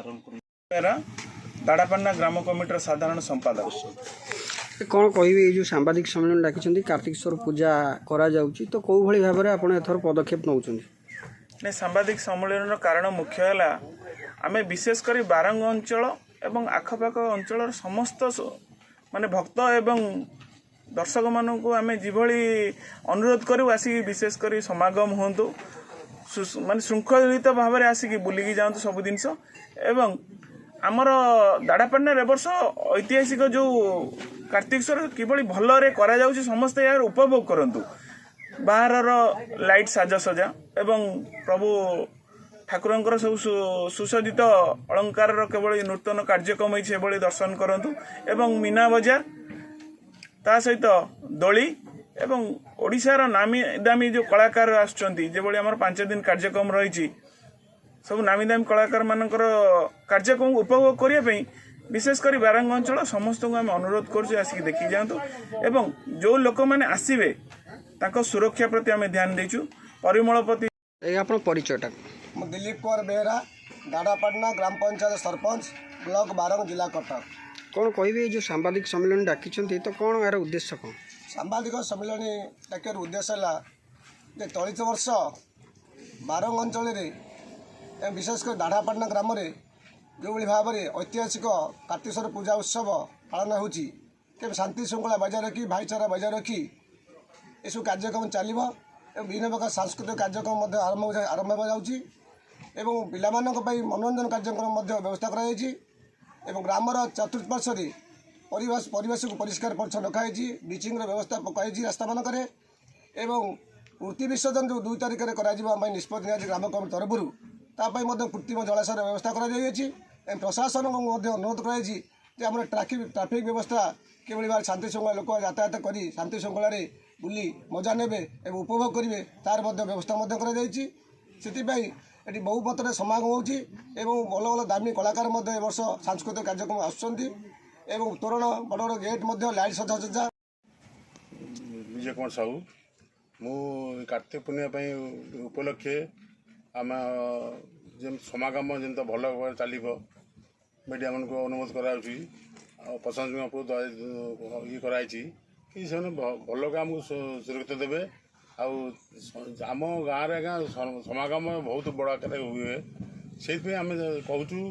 मेरा दाड़ापाना ग्राम कमिटर साधारण संपादक कौन कहे जो सांबादिक सम्मेलन डाकी कार्तिकेश्वर पूजा करा तो कौ भाई भाव में आप एथर पदक्षेप नौ सांबादिक सम्मेलन कारण मुख्य है आम विशेषकर बारंग अंचल एवं आखपाख अंचल समस्त माने भक्त एवं दर्शक मानू आम जिभली अनुरोध करूँ आसिक विशेषकर समागम हूँ माने श्रृंखलित भाव में आसिक बुलिकी जातु सब जिनस एवं आमर दाड़ापाना वर्ष ऐतिहासिक जो कार्तिकेश्वर किभली भलरे करा जाउछि समस्ते यार उपभोग करंतु बाहर लाइट साजसजा एवं प्रभु ठाकुरंकर सब सुसज्जित अलंकार केवल नूतन कार्यक्रम से दर्शन करंतु एवं मीना बजार ता सहित दोली एवं ओडिशार नामी दामी जो कलाकार आसुचंती जेभली हमर 5 दिन कार्यक्रम रही सब नामी दामी कलाकार मानकर कार्यक्रम उपभोग करने विशेषकर बारंग अंचल समस्त को आम अनुरोध कर आसिक देखी जातु एवं जो लोक मैंने आसवे तांको सुरक्षा प्रति आम ध्यान देचु परिमल प्रति परिचयटा दिलीप कुमार बेहरा दाड़ापाना ग्राम पंचायत सरपंच ब्लॉक बारंग जिला कटक। कौन कहे जो सांबादिक सम्मेलन डाकी तो कौन यार उद्देश्य कौन सांबादिक सम्मेलन डाकर उद्देश्य है चलित वर्ष बारंग अंचल विशेषकर दाड़ापाना ग्राम में जो भाव में ऐतिहासिक कार्तिकेश्वर पूजा उत्सव पालन हो शांति श्रृंखला बजाय रखी भाईचारा बजाय रखी यू कार्यक्रम चलो विभिन्न प्रकार सांस्कृतिक कार्यक्रम आरंभ हो पाई मनोरंजन कार्यक्रम व्यवस्था कर ग्रामर चतुर्पार्श्व परिवेश को परिष्कार परिच्छन्न रखाई ब्लीचिंग व्यवस्था पकाई रास्ता मानक मूर्ति विसर्जन जो 2 तारिख में निष्पत्ति ग्राम कमिटी तरफ कृत्रिम जलाशय व्यवस्था कर प्रशासन को अनुरोध कर ट्राफिक व्यवस्था किभली भाव शांति श्रृंखला लोक यातायात कर शांति श्रृंखला बुली मजा ने उपभोग करेंगे तार व्यवस्था ये बहु मात्रा समागम होती भल भल दामी कलाकार वर्ष सांस्कृतिक कार्यक्रम आसुँच तोरण बड़ बड़ गेट लाइट सजासजा। विजय कुमार साहू मु कार्तिक पूर्णिमा उपलक्षे आम जो समागम जमी भल चलो मीडिया मन को अनुरोध कराऊँगी प्रशासन ये कराई कि से भल को आमको सुरक्षा देवे आम गाँव में समागम बहुत बड़ आकार हुए से आम कहूँ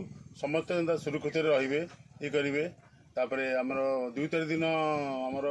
समस्त सुरक्षित रे ये करेंगे तापर आमर 2 तारिख दिन आमर